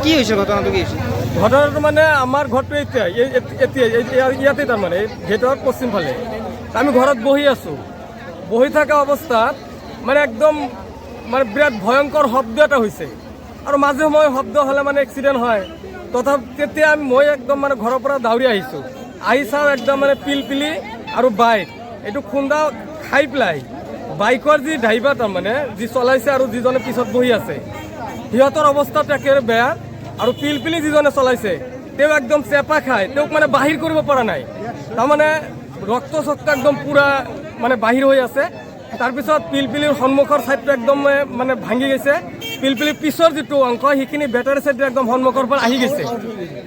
কি হয়েছে ঘটনাটা? কি ঘটনাটা মানে আমাৰ ঘৰটো ইয়াতে তাৰ মানে গেটৰ পশ্চিম ফালে আমি ঘৰত বহি আছো। বহি থকা অৱস্থাত মানে একদম মানে বিৰাট ভয়ংকৰ শব্দ এটা হৈছে আৰু মাজে সময়ে শব্দ হ'লে মানে এক্সিডেণ্ট হয়। তথাপি তেতিয়া মই একদম মানে ঘৰৰ পৰা দাউৰি আহিছোঁ। আহি চাওঁ একদম মানে পিলপিলি আৰু বাইক এইটো খুন্দা খাই পেলাই বাইকৰ যি ড্ৰাইভাৰ তাৰমানে যি চলাইছে আৰু যিজনে পিছত বহি আছে সিহঁতৰ অৱস্থাটো একেবাৰে বেয়া। আৰু পিলপিলি যিজনে চলাইছে তেওঁ একদম চেপা খায়, তেওঁক মানে বাহিৰ কৰিব পৰা নাই। তাৰমানে ৰক্ত চক্ত একদম পুৰা মানে বাহিৰ হৈ আছে। তাৰপিছত পিলপিলিৰ সন্মুখৰ ছাইডটো একদম মানে ভাঙি গৈছে। পিলপিলিৰ পিছৰ যিটো অংশ সেইখিনি বেটাৰী ছাইডটো একদম সন্মুখৰ পৰা আহি গৈছে।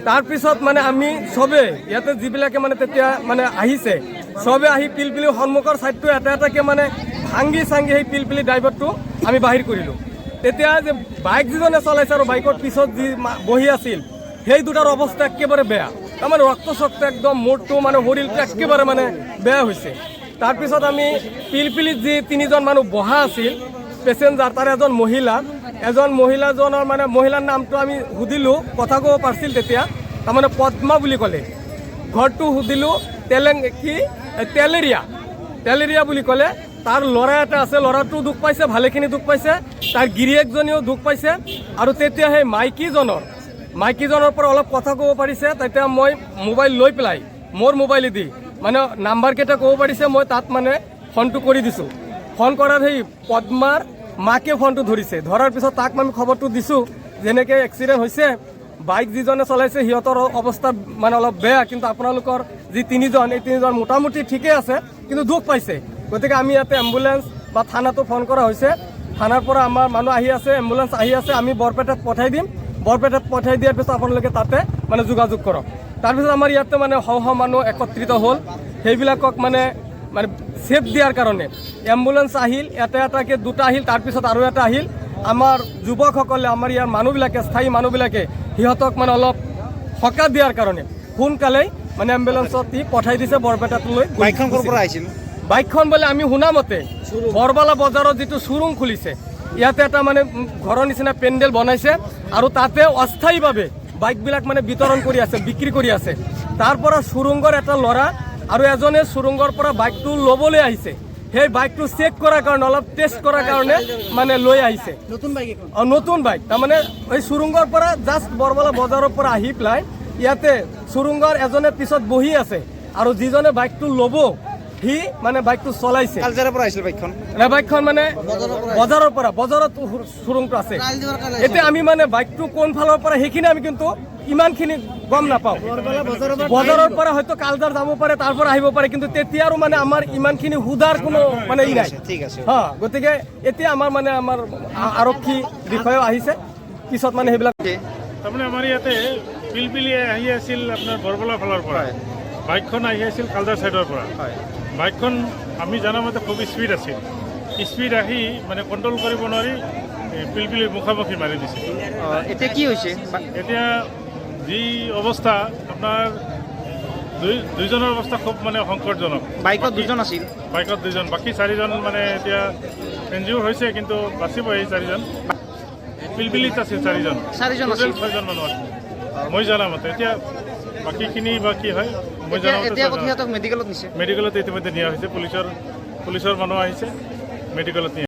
তাৰপিছত মানে আমি চবে ইয়াতে যিবিলাকে মানে তেতিয়া মানে আহিছে চবে আহি পিলপিলিৰ সন্মুখৰ ছাইডটো এটা এটাকে মানে ভাঙি চাঙি সেই পিলপিলি ড্ৰাইভাৰটো আমি বাহিৰ কৰিলোঁ। তেতিয়া যে বাইক যিজনে চলাইছে আৰু বাইকৰ পিছত যি বহি আছিল সেই দুটাৰ অৱস্থা একেবাৰে বেয়া। তাৰমানে ৰক্ত চক্ত একদম মূৰটো মানে শৰীৰটো একেবাৰে মানে বেয়া হৈছে। তাৰপিছত আমি পিলপিলিত যি তিনিজন মানুহ বহা আছিল পেচেঞ্জাৰ তাৰ এজন মহিলাজনৰ মানে মহিলাৰ নামটো আমি সুধিলোঁ, কথা ক'ব পাৰিছিল তেতিয়া। তাৰমানে পদ্মা বুলি ক'লে। ঘৰটো সুধিলোঁ তেলেৰিয়া বুলি ক'লে। তাৰ ল'ৰা এটা আছে, ল'ৰাটো দুখ পাইছে, ভালেখিনি দুখ পাইছে। তাৰ গিৰিয়েকজনীও দুখ পাইছে। আৰু তেতিয়া সেই মাইকীজনৰ পৰা অলপ কথা ক'ব পাৰিছে। তেতিয়া মই মোবাইল লৈ পেলাই মোৰ মোবাইলেদি মানে নাম্বাৰকেইটা ক'ব পাৰিছে, মই তাত মানে ফোনটো কৰি দিছোঁ। ফোন কৰাত সেই পদ্মাৰ মাকে ফোনটো ধৰিছে। ধৰাৰ পিছত তাক আমি খবৰটো দিছোঁ যেনেকৈ এক্সিডেণ্ট হৈছে, বাইক যিজনে চলাইছে সিহঁতৰ অৱস্থা মানে অলপ বেয়া, কিন্তু আপোনালোকৰ যি তিনিজন এই তিনিজন মোটামুটি ঠিকে আছে, কিন্তু দুখ পাইছে। গতিকে আমি ইয়াতে এম্বুলেঞ্চ বা থানাটো ফোন কৰা হৈছে। থানাৰ পৰা আমাৰ মানুহ আহি আছে, এম্বুলেঞ্চ আহি আছে। আমি বৰপেটাত পঠাই দিম। বৰপেটাত পঠাই দিয়াৰ পিছত আপোনালোকে তাতে মানে যোগাযোগ কৰক। তাৰপিছত আমাৰ ইয়াতে মানে মানুহ একত্ৰিত হ'ল। সেইবিলাকক মানে ছেফ দিয়াৰ কাৰণে এম্বুলেঞ্চ আহিল, এটাকৈ দুটা আহিল, তাৰপিছত আৰু এটা আহিল। আমাৰ যুৱকসকলে আমাৰ ইয়াৰ মানুহবিলাকে স্থায়ী মানুহবিলাকে সিহঁতক মানে অলপ সকাহ দিয়াৰ কাৰণে সোনকালেই মানে এম্বুলেঞ্চত পঠাই দিছে বৰপেটালৈ। বাইকখন ক'ৰ পৰা আহিছিল? বাইকখন বোলে আমি শুনা মতে বৰবালা বজাৰত যিটো শ্বৰুম খুলিছে ইয়াতে এটা মানে ঘৰৰ নিচিনা পেণ্ডেল বনাইছে আৰু তাতে অস্থায়ীভাৱে বাইকবিলাক মানে বিতৰণ কৰি আছে, বিক্ৰী কৰি আছে। তাৰ পৰা সুৰুংগৰ এটা ল'ৰা আৰু এজনে সুৰুংগৰ পৰা বাইকটো ল'বলৈ আহিছে। সেই বাইকটো চেক কৰাৰ কাৰণে অলপ টেষ্ট কৰাৰ কাৰণে মানে লৈ আহিছে নতুন বাইক। তাৰমানে এই সুৰুংগৰ পৰা জাষ্ট বৰবালা বজাৰৰ পৰা আহি পেলাই ইয়াতে সুৰুংগৰ এজনে পিছত বহি আছে আৰু যিজনে বাইকটো ল'ব সি মানে বাইকটো চলাইছে কালজাৰৰ পৰা আহিছিল বাইকখন বাইকখন মানে বজাৰৰ পৰা বজাৰত সুৰুংটো আছে এতিয়া আমি মানে বাইকটো কোন ফালৰ পৰা সেইখিনি আমি কিন্তু ইমানখিনি গম নাপাওঁ বজাৰৰ পৰা হয়তো কালজাৰ যাব পাৰে তাৰ পৰা আহিব পাৰে কিন্তু তেতিয়া আৰু মানে আমাৰ ইমানখিনি সুধাৰ কোনো মানে ই নাই ঠিক আছে গতিকে এতিয়া আমাৰ মানে আমাৰ আৰক্ষী বিষয়া আহিছে পিছত মানে সেইবিলাক তাৰমানে আমাৰ ইয়াতে পিলপিলি আহি আছিল আপোনাৰ বৰবলা ফালৰ পৰা বাইকখন আহি আছিল কালজাৰ ছাইডৰ পৰা বাইকখন আমি জনামতে খুব স্পীড আছিল স্পীড আহি মানে কণ্ট্ৰল কৰিব নোৱাৰি পিলপিলিৰ মুখামুখি মাৰি দিছে এতিয়া কি হৈছে এতিয়া যি অৱস্থা আপোনাৰ দুইজনৰ অৱস্থা খুব মানে সংকটজনক বাইকত দুজন আছিল বাইকত দুজন বাকী চাৰিজন মানে এতিয়া এনজিঅ'ৰ হৈছে কিন্তু বাচিব এই চাৰিজন পিলপিলিত আছিল চাৰিজন আছিল 6জন মানুহ আছিল মই জনামতে এতিয়া বাকীখিনি বা কি হয় মই জনামতে মেডিকেলত নিছে মেডিকেলত ইতিমধ্যে নিয়া হৈছে পুলিচৰ মানুহ আহিছে মেডিকেলত নিয়া